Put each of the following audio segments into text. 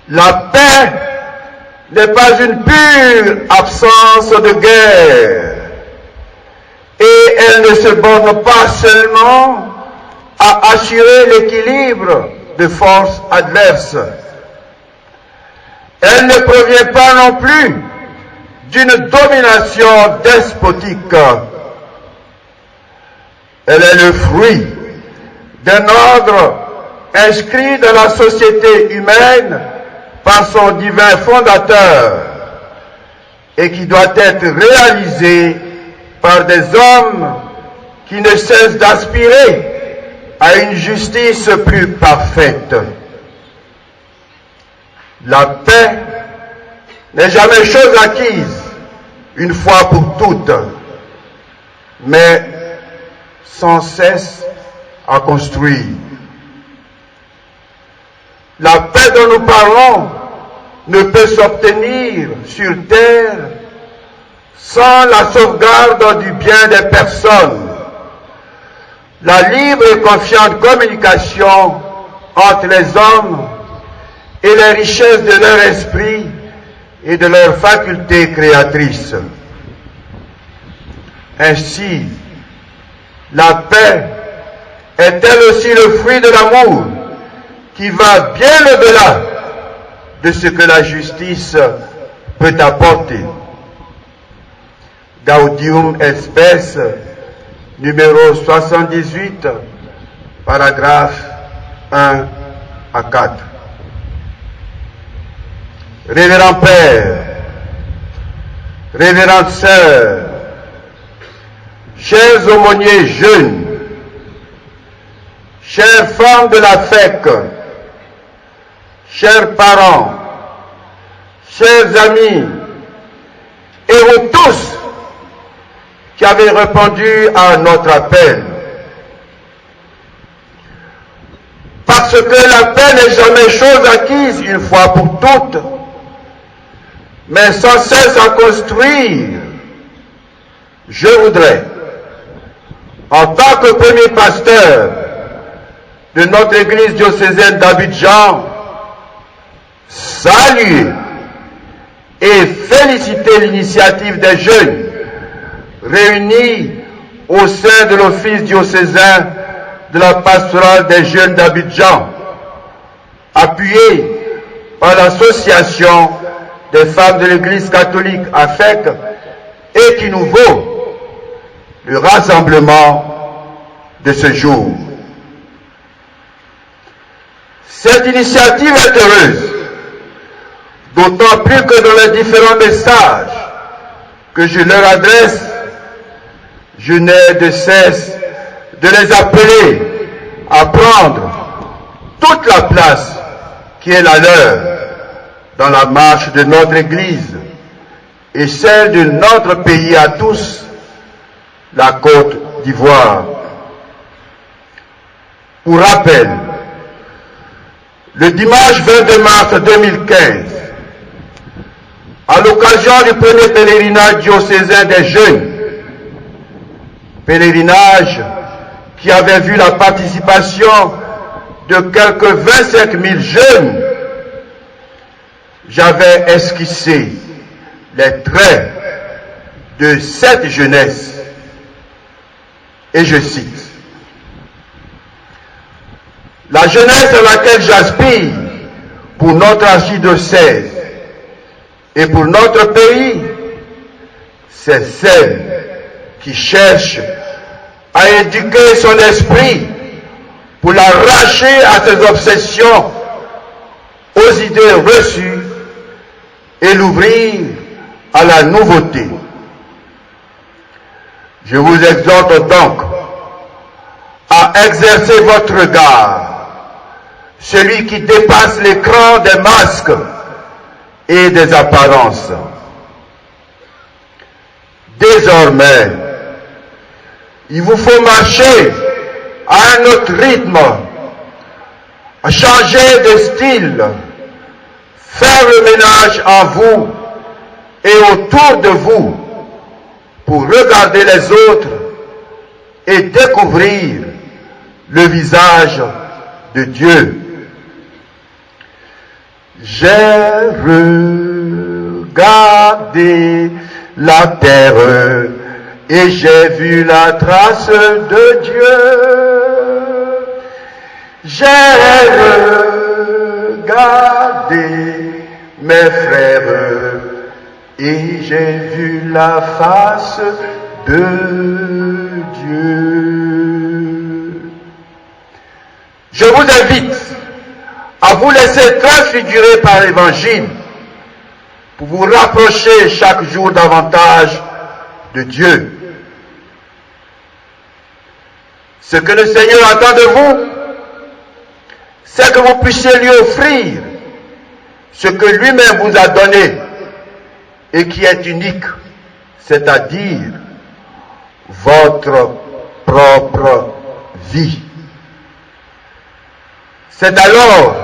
La paix n'est pas une pure absence de guerre et elle ne se borne pas seulement à assurer l'équilibre de forces adverses. Elle ne provient pas non plus d'une domination despotique. Elle est le fruit d'un ordre inscrit dans la société humaine par son divin fondateur et qui doit être réalisé par des hommes qui ne cessent d'aspirer à une justice plus parfaite. La paix n'est jamais chose acquise une fois pour toutes, mais sans cesse à construire. La paix dont nous parlons ne peut s'obtenir sur terre sans la sauvegarde du bien des personnes, la libre et confiante communication entre les hommes et les richesses de leur esprit et de leurs facultés créatrices. Ainsi, la paix est elle aussi le fruit de l'amour qui va bien au-delà de ce que la justice peut apporter. Gaudium et Spes, numéro 78, paragraphe 1 à 4. Révérend Père, révérende Sœur, chers aumôniers jeunes, chères femmes de la FEC, chers parents, chers amis, et vous tous qui avez répondu à notre appel. Parce que la paix n'est jamais chose acquise une fois pour toutes, mais sans cesse à construire. Je voudrais, en tant que premier pasteur de notre église diocésaine d'Abidjan, saluer et féliciter l'initiative des jeunes réunis au sein de l'office diocésain de la pastorale des jeunes d'Abidjan, appuyé par l'association des femmes de l'église catholique AFEC et qui nous vaut le rassemblement de ce jour. Cette initiative est heureuse, d'autant plus que dans les différents messages que je leur adresse, je n'ai de cesse de les appeler à prendre toute la place qui est la leur dans la marche de notre Église et celle de notre pays à tous, la Côte d'Ivoire. Pour rappel, le dimanche 22 mars 2015, à l'occasion du premier pèlerinage diocésain des jeunes, pèlerinage qui avait vu la participation de quelques 25 000 jeunes, j'avais esquissé les traits de cette jeunesse. Et je cite: la jeunesse à laquelle j'aspire pour notre archidiocèse et pour notre pays, c'est celle qui cherche à éduquer son esprit pour l'arracher à ses obsessions, aux idées reçues et l'ouvrir à la nouveauté. Je vous exhorte donc à exercer votre regard, celui qui dépasse l'écran des masques et des apparences. Désormais, il vous faut marcher à un autre rythme, à changer de style, faire le ménage en vous et autour de vous pour regarder les autres et découvrir le visage de Dieu. J'ai regardé la terre et j'ai vu la trace de Dieu. J'ai regardé mes frères et j'ai vu la face de Dieu. Je vous invite à vous laisser transfigurer par l'Évangile pour vous rapprocher chaque jour davantage de Dieu. Ce que le Seigneur attend de vous, c'est que vous puissiez lui offrir ce que lui-même vous a donné et qui est unique, c'est-à-dire votre propre vie. C'est alors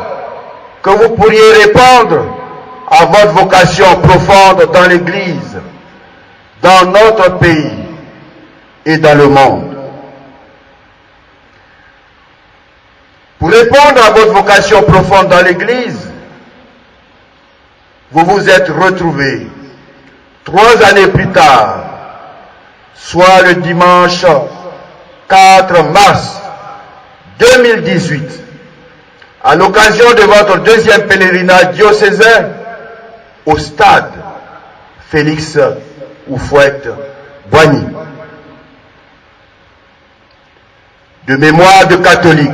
que vous pourriez répondre à votre vocation profonde dans l'Église, dans notre pays et dans le monde. Pour répondre à votre vocation profonde dans l'Église, vous vous êtes retrouvés 3 années plus tard, soit le dimanche 4 mars 2018, à l'occasion de votre 2e pèlerinage diocésain au stade Félix Houphouët-Boigny. De mémoire de catholique,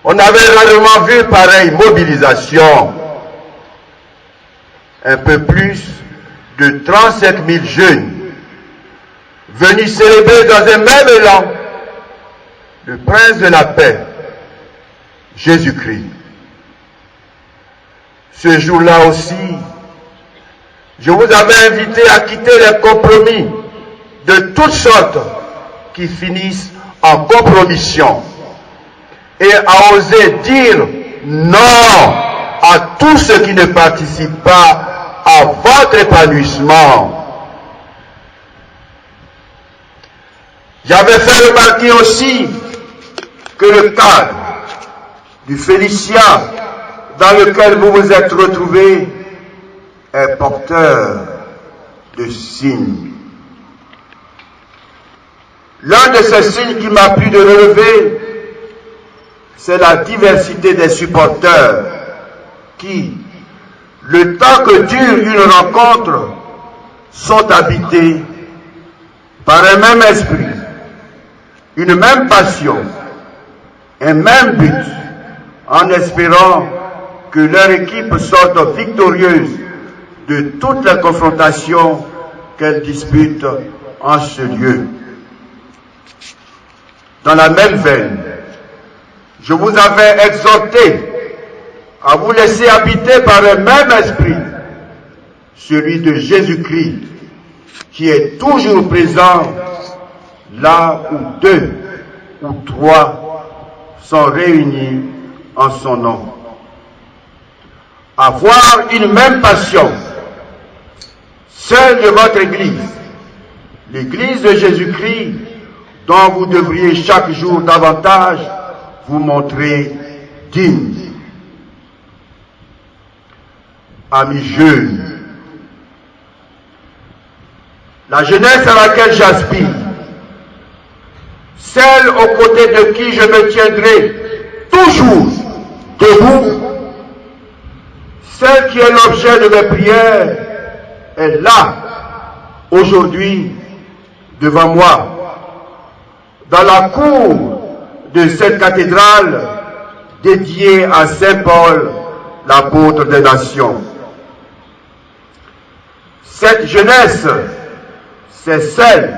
on avait rarement vu pareille mobilisation. Un peu plus de 35 000 jeunes venus célébrer dans un même élan le prince de la paix, Jésus-Christ. Ce jour-là aussi, je vous avais invité à quitter les compromis de toutes sortes qui finissent en compromission et à oser dire non à tous ceux qui ne participent pas à votre épanouissement. J'avais fait remarquer aussi que le cadre du Félicien dans lequel vous vous êtes retrouvés est porteur de signes. L'un de ces signes qui m'a plu de relever, c'est la diversité des supporters qui, le temps que dure une rencontre, sont habités par un même esprit, une même passion, un même but, en espérant que leur équipe sorte victorieuse de toutes les confrontations qu'elle dispute en ce lieu. Dans la même veine, je vous avais exhorté à vous laisser habiter par le même esprit, celui de Jésus-Christ, qui est toujours présent là où 2 ou 3 sont réunis en son nom. Avoir une même passion, celle de votre Église, l'Église de Jésus-Christ, dont vous devriez chaque jour davantage vous montrer digne. Amis jeunes, la jeunesse à laquelle j'aspire, celle aux côtés de qui je me tiendrai toujours debout, celle qui est l'objet de mes prières, est là, aujourd'hui, devant moi, dans la cour de cette cathédrale dédiée à Saint Paul, l'apôtre des nations. Cette jeunesse, c'est celle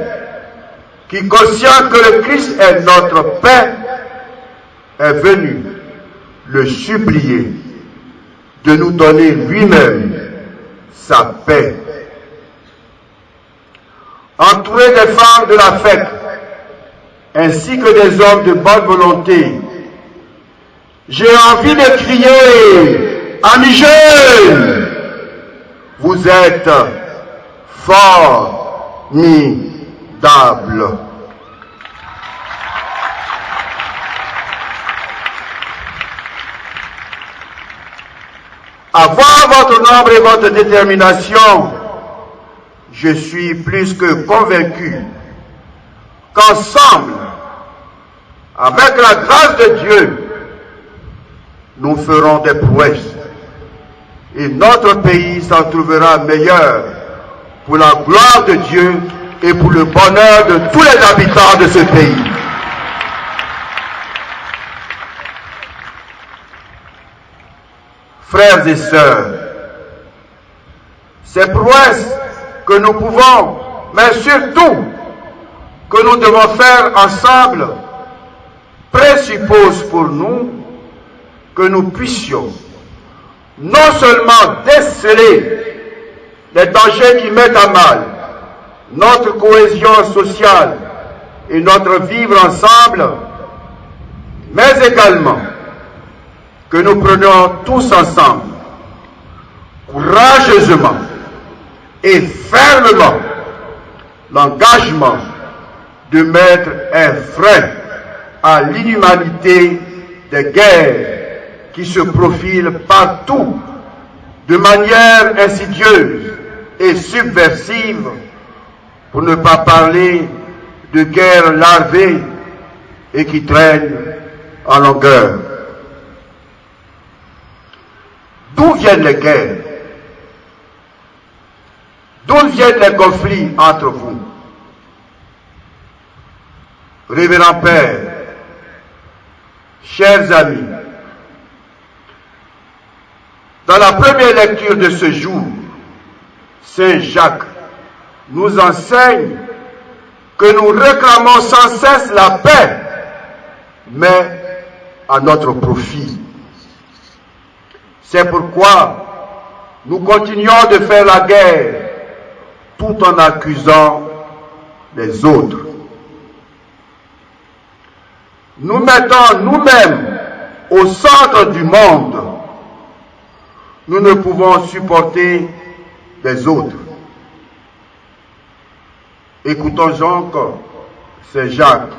qui, conscient que le Christ est notre paix, est venue le supplier de nous donner lui-même sa paix. Entouré des femmes de la fête, ainsi que des hommes de bonne volonté, j'ai envie de crier, amis jeunes, vous êtes formidables. À voir votre nombre et votre détermination, je suis plus que convaincu qu'ensemble, avec la grâce de Dieu, nous ferons des prouesses et notre pays s'en trouvera meilleur pour la gloire de Dieu et pour le bonheur de tous les habitants de ce pays. Frères et sœurs, ces prouesses que nous pouvons, mais surtout que nous devons faire ensemble, présupposent pour nous que nous puissions non seulement déceler les dangers qui mettent à mal notre cohésion sociale et notre vivre ensemble, mais également que nous prenions tous ensemble, courageusement et fermement, l'engagement de mettre un frein à l'inhumanité des guerres qui se profilent partout de manière insidieuse et subversive, pour ne pas parler de guerres larvées et qui traînent en longueur. D'où viennent les guerres? D'où viennent les conflits entre vous? Révérend Père, chers amis, dans la première lecture de ce jour, Saint Jacques nous enseigne que nous réclamons sans cesse la paix, mais à notre profit. C'est pourquoi nous continuons de faire la guerre tout en accusant les autres. Nous mettons nous-mêmes au centre du monde. Nous ne pouvons supporter les autres. Écoutons donc Saint Jacques.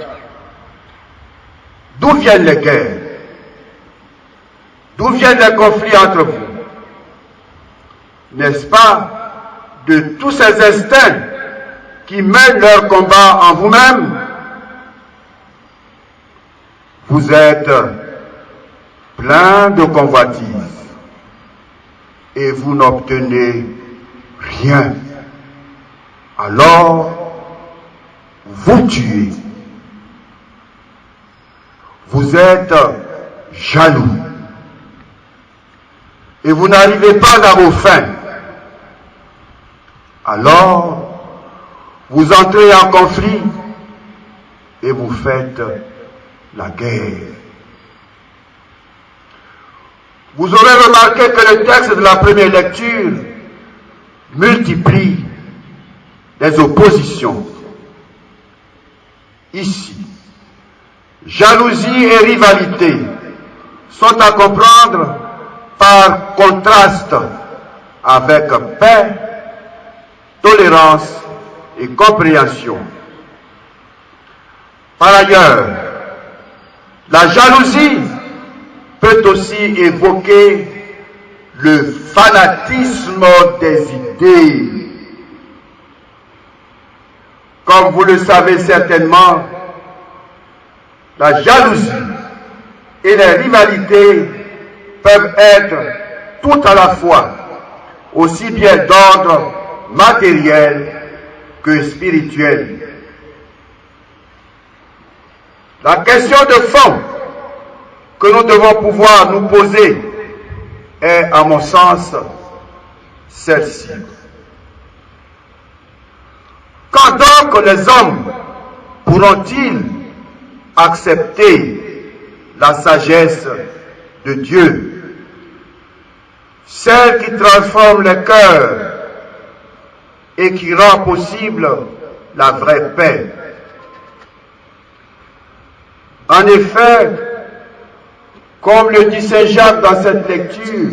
D'où viennent les guerres? D'où viennent les conflits entre vous? N'est-ce pas de tous ces instincts qui mènent leur combat en vous-même? Vous êtes plein de convoitises et vous n'obtenez rien. Alors, vous tuez. Vous êtes jaloux et vous n'arrivez pas à vos fins. Alors, vous entrez en conflit et vous faites la guerre. Vous aurez remarqué que le texte de la première lecture multiplie les oppositions. Ici, jalousie et rivalité sont à comprendre par contraste avec paix, tolérance et compréhension. Par ailleurs, la jalousie peut aussi évoquer le fanatisme des idées. Comme vous le savez certainement, la jalousie et les rivalités peuvent être tout à la fois aussi bien d'ordre matériel que spirituel. La question de fond que nous devons pouvoir nous poser est, à mon sens, celle-ci. Quand donc les hommes pourront-ils accepter la sagesse de Dieu, celle qui transforme les cœurs et qui rend possible la vraie paix? En effet, comme le dit Saint Jacques dans cette lecture,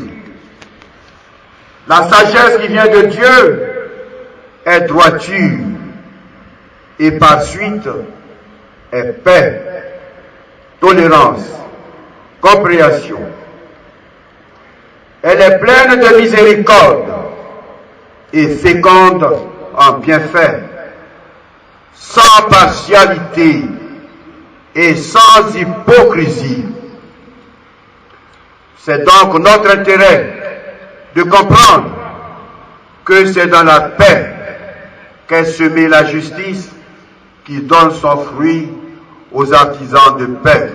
la sagesse qui vient de Dieu est droiture et par suite est paix, tolérance, compréhension. Elle est pleine de miséricorde et féconde en bienfaits, sans partialité et sans hypocrisie. C'est donc notre intérêt de comprendre que c'est dans la paix qu'est semée la justice qui donne son fruit aux artisans de paix.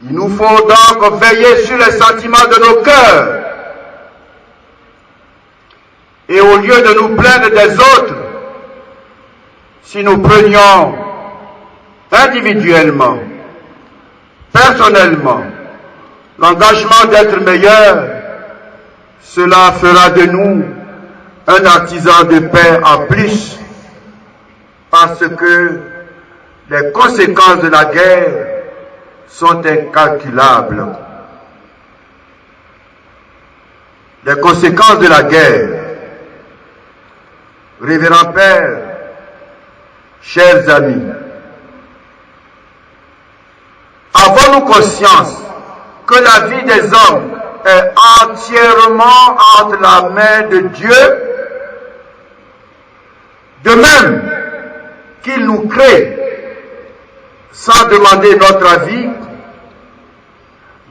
Il nous faut donc veiller sur les sentiments de nos cœurs et au lieu de nous plaindre des autres, si nous prenions individuellement, personnellement, l'engagement d'être meilleurs, cela fera de nous un artisan de paix en plus, parce que les conséquences de la guerre sont incalculables. Les conséquences de la guerre, révérend Père, chers amis, avons-nous conscience que la vie des hommes est entièrement entre la main de Dieu, de même qu'il nous crée sans demander notre avis,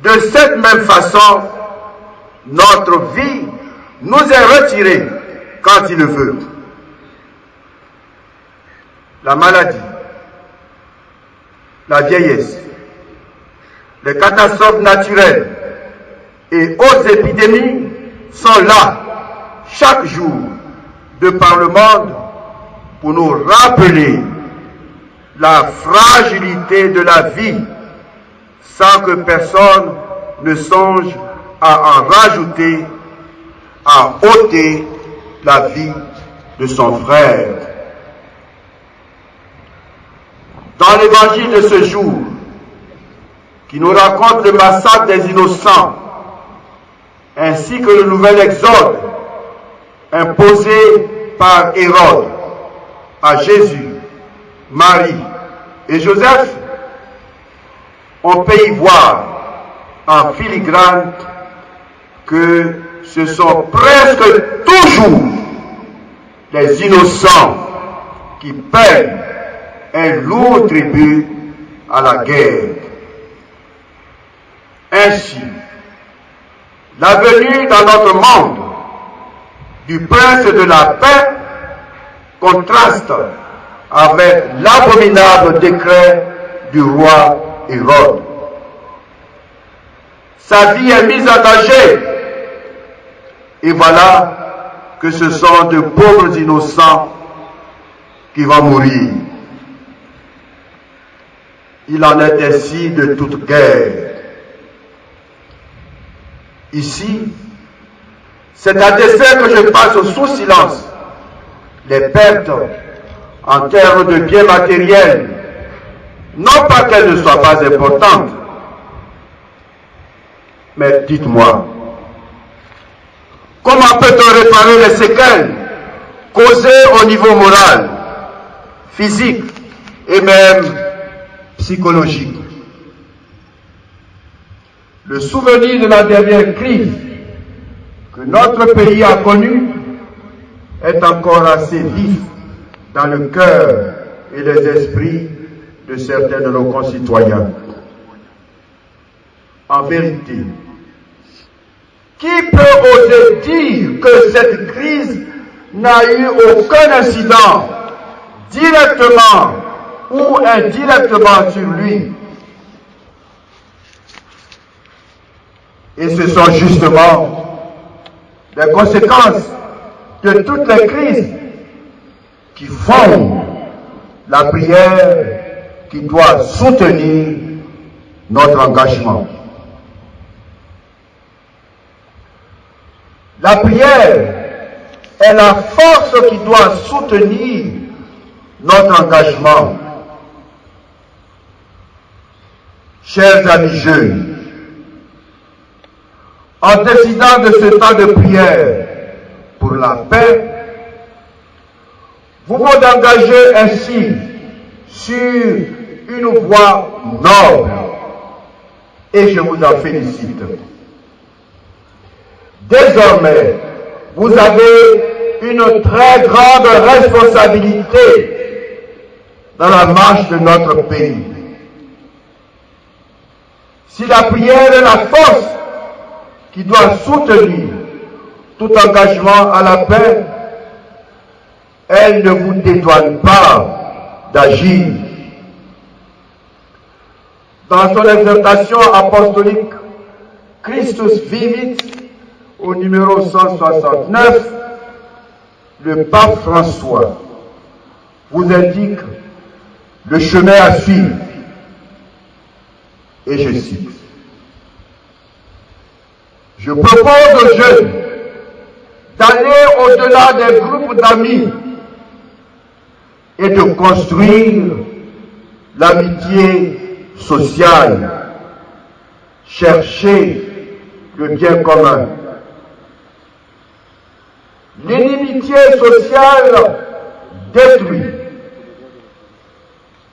de cette même façon, notre vie nous est retirée quand il le veut. La maladie, la vieillesse, les catastrophes naturelles et autres épidémies sont là chaque jour de par le monde pour nous rappeler la fragilité de la vie sans que personne ne songe à en rajouter, à ôter la vie de son frère. Dans l'évangile de ce jour, qui nous raconte le massacre des innocents, ainsi que le nouvel exode imposé par Hérode à Jésus, Marie et Joseph, on peut y voir en filigrane que ce sont presque toujours les innocents qui paient un lourd tribut à la guerre. Ainsi, la venue dans notre monde du prince de la paix contraste avec l'abominable décret du roi Hérode. Sa vie est mise en danger, et voilà que ce sont de pauvres innocents qui vont mourir. Il en est ainsi de toute guerre. Ici, c'est à dessein que je passe sous silence les pertes en termes de biens matériels, non pas qu'elles ne soient pas importantes, mais dites-moi, comment peut-on réparer les séquelles causées au niveau moral, physique et même psychologique? Le souvenir de la dernière crise que notre pays a connue est encore assez vif dans le cœur et les esprits de certains de nos concitoyens. En vérité, qui peut oser dire que cette crise n'a eu aucun incident, directement ou indirectement sur lui? Et ce sont justement les conséquences de toutes les crises qui font la prière qui doit soutenir notre engagement. La prière est la force qui doit soutenir notre engagement. Chers amis jeunes, en décidant de ce temps de prière pour la paix, vous vous engagez ainsi sur une voie noble et je vous en félicite. Désormais, vous avez une très grande responsabilité dans la marche de notre pays. Si la prière est la force qui doit soutenir tout engagement à la paix, elle ne vous dédouane pas d'agir. Dans son exhortation apostolique Christus Vivit, au numéro 169, le pape François vous indique le chemin à suivre. Et je cite: je propose aux jeunes d'aller au-delà des groupes d'amis et de construire l'amitié sociale, chercher le bien commun. L'inimitié sociale détruit,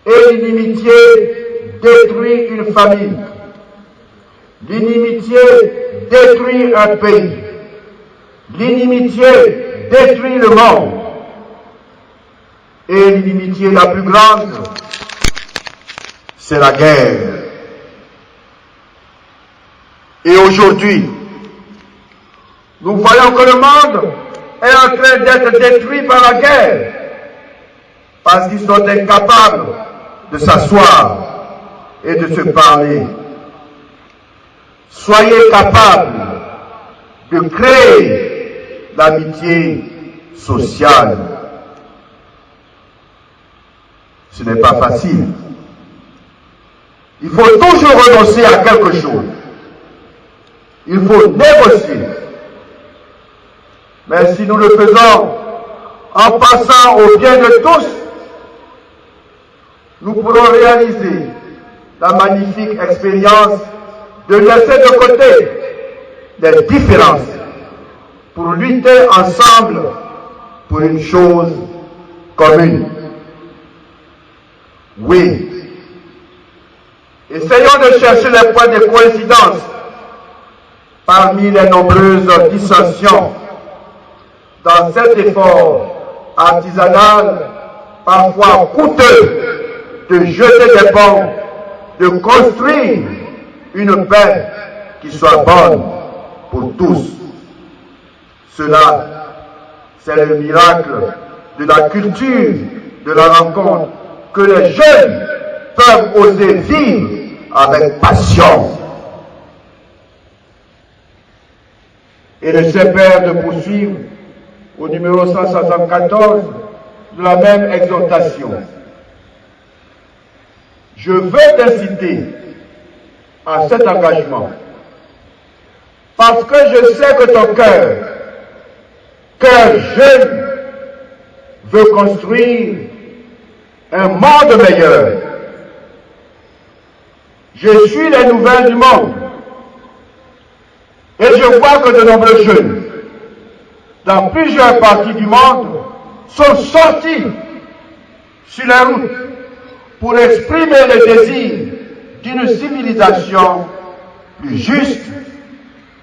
et l'inimitié détruit une famille. L'inimitié détruit un pays. L'inimitié détruit le monde. Et l'inimitié la plus grande, c'est la guerre. Et aujourd'hui, nous voyons que le monde est en train d'être détruit par la guerre, parce qu'ils sont incapables de s'asseoir et de se parler. Soyez capables de créer l'amitié sociale. Ce n'est pas facile. Il faut toujours renoncer à quelque chose. Il faut négocier. Mais si nous le faisons en passant au bien de tous, nous pourrons réaliser la magnifique expérience de laisser de côté les différences pour lutter ensemble pour une chose commune. Oui, essayons de chercher les points de coïncidence parmi les nombreuses dissensions dans cet effort artisanal, parfois coûteux, de jeter des ponts, de construire une paix qui soit bonne pour tous. Cela, c'est le miracle de la culture, de la rencontre, que les jeunes peuvent oser vivre avec passion. Et le Saint-Père de poursuivre au numéro 174 de la même exhortation. Je veux t'inciter à cet engagement parce que je sais que ton cœur jeune, veut construire un monde meilleur. Je suis les nouvelles du monde et je vois que de nombreux jeunes dans plusieurs parties du monde sont sortis sur la route pour exprimer le désir d'une civilisation plus juste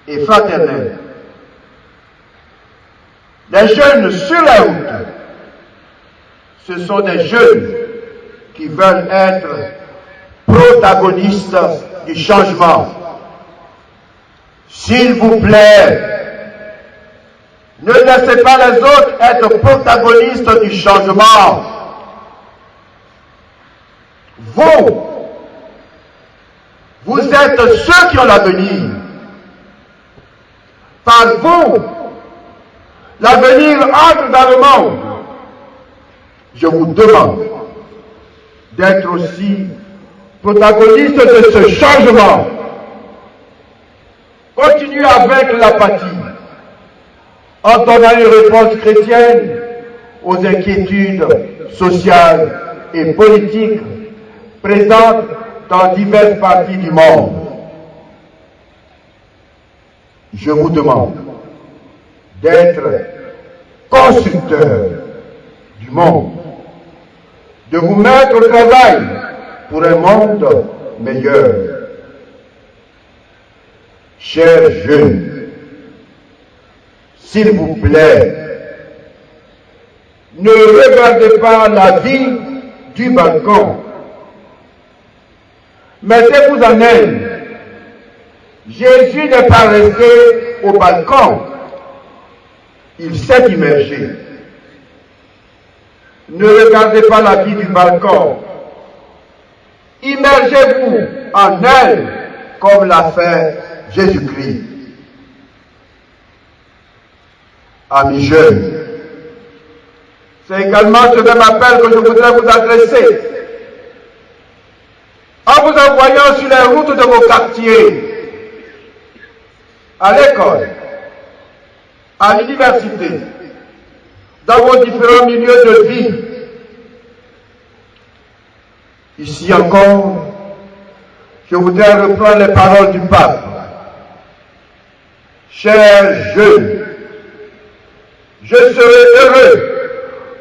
et fraternelle. Les jeunes sur la route, ce sont des jeunes qui veulent être protagonistes du changement. S'il vous plaît, ne laissez pas les autres être protagonistes du changement. Vous êtes ceux qui ont l'avenir. Par vous, l'avenir entre dans le monde. Je vous demande d'être aussi protagoniste de ce changement. Continuez à vaincre l'apathie en donnant une réponse chrétienne aux inquiétudes sociales et politiques présentes dans diverses parties du monde. Je vous demande d'être constructeur du monde, de vous mettre au travail pour un monde meilleur. chers jeunes, s'il vous plaît, ne regardez pas la vie du balcon. Mettez-vous en elle. Jésus n'est pas resté au balcon. Il s'est immergé. Ne regardez pas la vie du balcon. Immergez-vous en elle comme l'a fait Jésus-Christ. Amis jeunes, c'est également ce même appel que je voudrais vous adresser. En vous envoyant sur les routes de vos quartiers, à l'école, à l'université, dans vos différents milieux de vie. Ici encore, je voudrais reprendre les paroles du pape. Chers jeunes, je serai heureux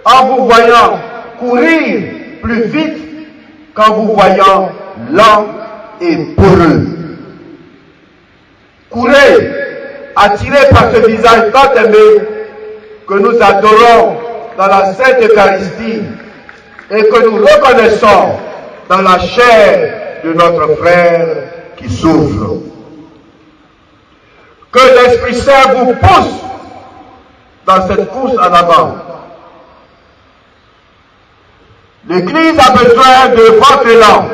en vous voyant courir plus vite qu'en vous voyant lent et peureux. Courez, attirés par ce visage tant aimé que nous adorons dans la Sainte Eucharistie et que nous reconnaissons dans la chair de notre frère qui souffre. Que l'Esprit Saint vous pousse dans cette course en avant. L'Église a besoin de votre élan.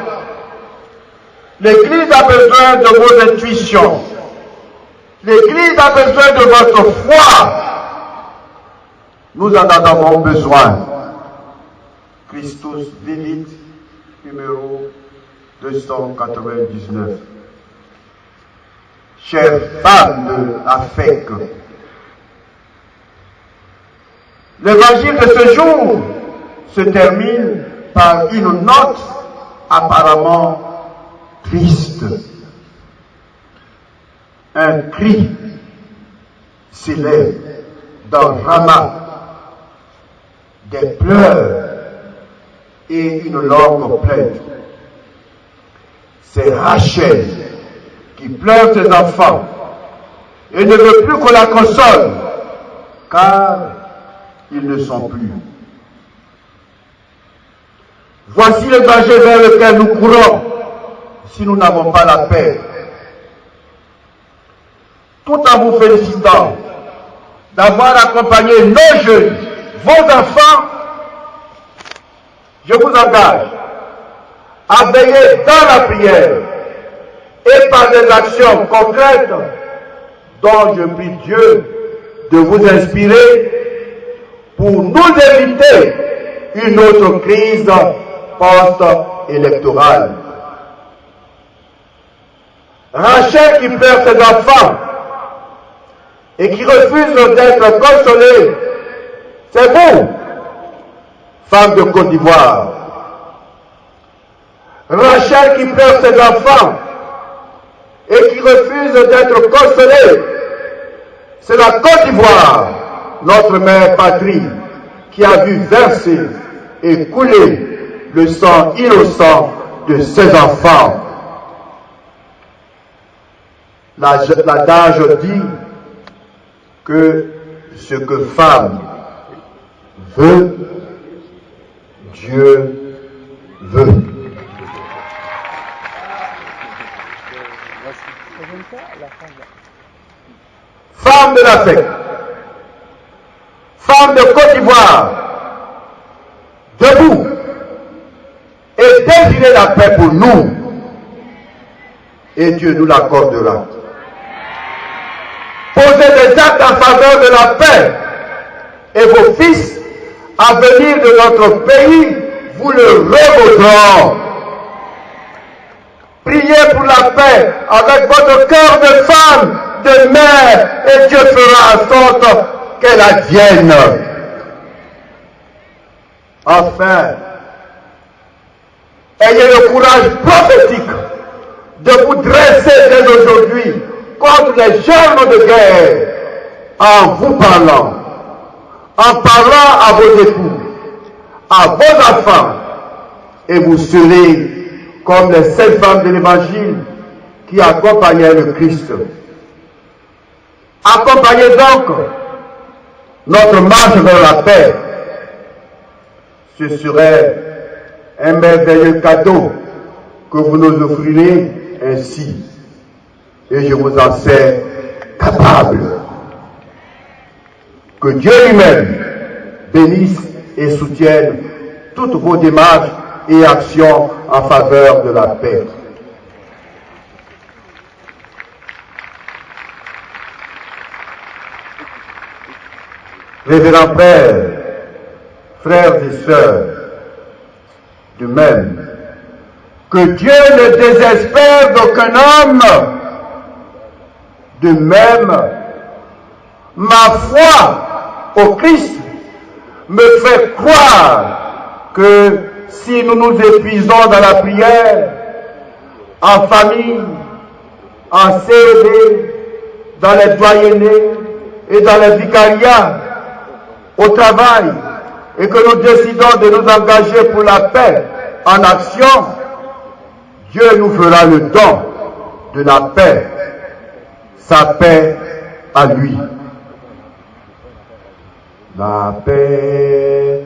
L'Église a besoin de vos intuitions. L'Église a besoin de votre foi. Nous en avons besoin. Christus Vivit, numéro 299. Chères femmes de l'AFEC, l'évangile de ce jour se termine par une note apparemment triste. Un cri s'élève dans Rama, des pleurs et une longue plainte. C'est Rachel qui pleure ses enfants et ne veut plus qu'on la console, car ils ne sont plus. Voici le danger vers lequel nous courons si nous n'avons pas la paix. Tout en vous félicitant d'avoir accompagné nos jeunes, vos enfants, je vous engage à veiller dans la prière et par des actions concrètes dont je prie Dieu de vous inspirer pour nous éviter une autre crise post-électorale. Rachel qui pleure ses enfants et qui refuse d'être consolée, c'est vous, femme de Côte d'Ivoire. Rachel qui pleure ses enfants et qui refuse d'être consolée, c'est la Côte d'Ivoire, notre mère patrie, qui a vu verser et couler le sang innocent de ses enfants. L'adage dit que ce que femme veut, Dieu veut. Femme de l'Afrique, femme de Côte d'Ivoire, debout et désirez la paix pour nous, et Dieu nous l'accordera. Posez des actes en faveur de la paix, et vos fils à venir de notre pays vous le revaudront. Priez pour la paix avec votre cœur de femme, de mère, et Dieu fera en sorte qu'elle advienne. Enfin, ayez le courage prophétique de vous dresser dès aujourd'hui contre les germes de guerre en vous parlant, en parlant à vos époux, à vos enfants, et vous serez comme les 7 femmes de l'Évangile qui accompagnaient le Christ. Accompagnez donc notre marche vers la paix. Ce serait un merveilleux cadeau que vous nous offrirez ainsi. Et je vous en sais capable. Que Dieu lui-même bénisse et soutienne toutes vos démarches et actions en faveur de la paix. Révérends Père, frères et sœurs, de même, que Dieu ne désespère d'aucun homme, de même, ma foi au Christ me fait croire que si nous nous épuisons dans la prière, en famille, en CED, dans les doyennés et dans les vicariats, au travail, et que nous décidons de nous engager pour la paix en action, Dieu nous fera le don de la paix, sa paix à lui. La paix,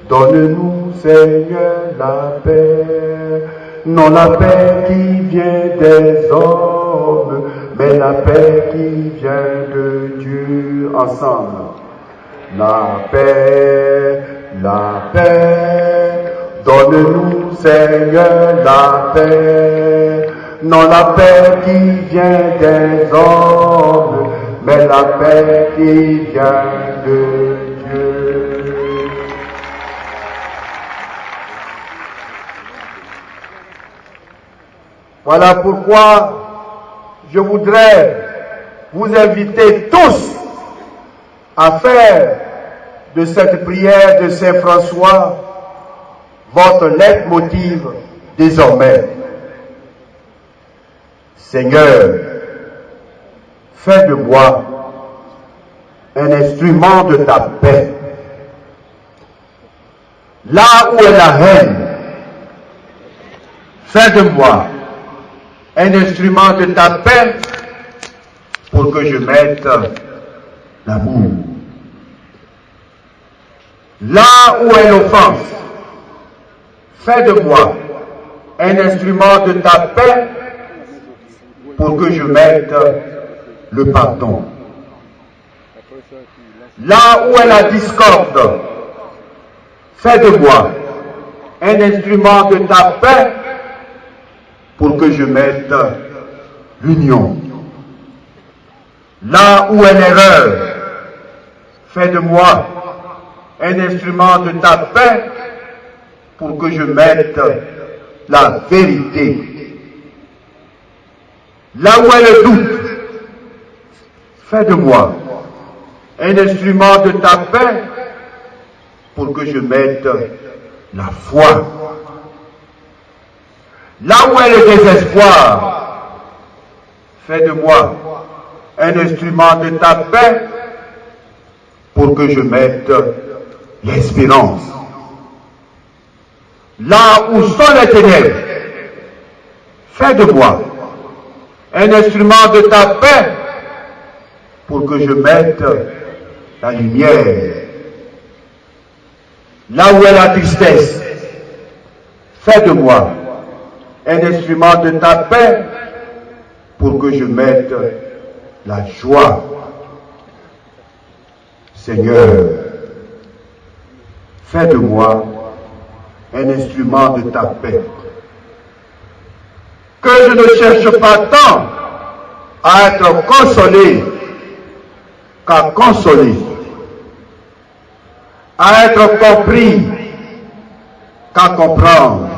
donne-nous Seigneur la paix, non la paix qui vient des hommes, mais la paix qui vient de Dieu ensemble. La paix, donne-nous Seigneur la paix, non la paix qui vient des hommes, mais la paix qui vient de Dieu. Voilà pourquoi je voudrais vous inviter tous à faire de cette prière de Saint François votre leitmotiv désormais. Seigneur, fais de moi un instrument de ta paix. Là où est la haine, fais de moi un instrument de ta paix pour que je mette l'amour. Là où est l'offense, fais de moi un instrument de ta paix pour que je mette le pardon. Là où est la discorde, fais de moi un instrument de ta paix pour que je mette l'union. Là où est l'erreur, fais de moi un instrument de ta paix pour que je mette la vérité. Là où est le doute, fais de moi un instrument de ta paix pour que je mette la foi. Là où est le désespoir, fais de moi un instrument de ta paix pour que je mette l'espérance. Là où sont les ténèbres, fais de moi un instrument de ta paix pour que je mette la lumière. Là où est la tristesse, fais de moi un instrument de ta paix pour que je mette la joie. Seigneur, fais de moi un instrument de ta paix. Que je ne cherche pas tant à être consolé qu'à consoler, à être compris qu'à comprendre,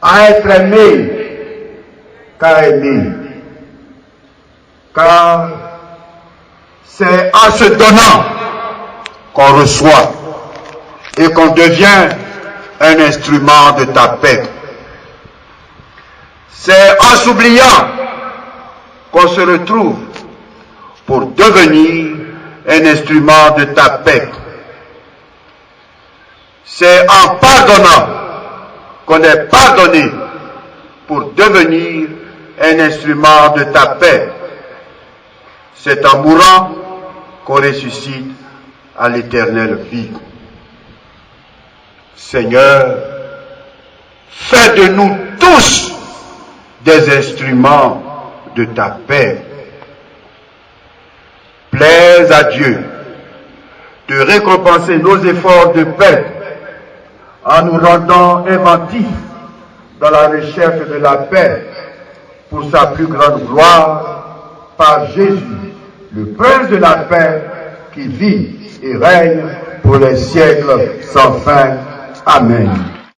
à être aimé qu'à aimer. Car c'est en se donnant qu'on reçoit et qu'on devient un instrument de ta paix. C'est en s'oubliant qu'on se retrouve pour devenir un instrument de ta paix. C'est en pardonnant qu'on est pardonné pour devenir un instrument de ta paix. C'est en mourant qu'on ressuscite à l'éternelle vie. Seigneur, fais de nous tous des instruments de ta paix. Plaise à Dieu de récompenser nos efforts de paix en nous rendant inventifs dans la recherche de la paix pour sa plus grande gloire par Jésus, le Prince de la paix qui vit et règne pour les siècles sans fin. Amen.